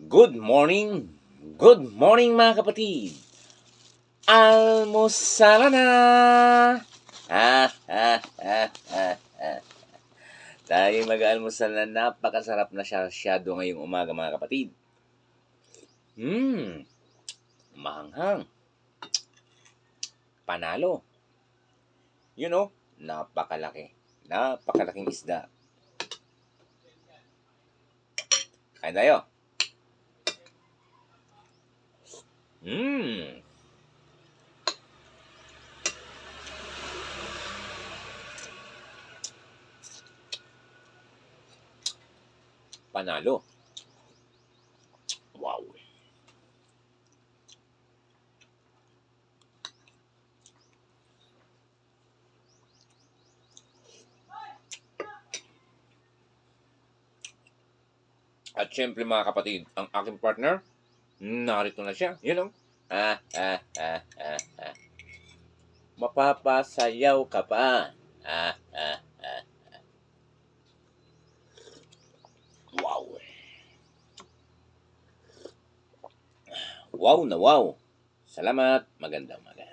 Good morning! Good morning mga kapatid! Almusala na! Tayo mag-almusal na napakasarap na sasyado ngayong umaga mga kapatid. Mahanghang. Panalo. You know, napakalaki. Napakalaking isda. Kain tayo. Panalo. Wow. At syempre mga kapatid, ang aking partner, narito na siya. You know? Mapapasayaw ka pa. Wow. Wow na wow. Salamat. Magandang umaga.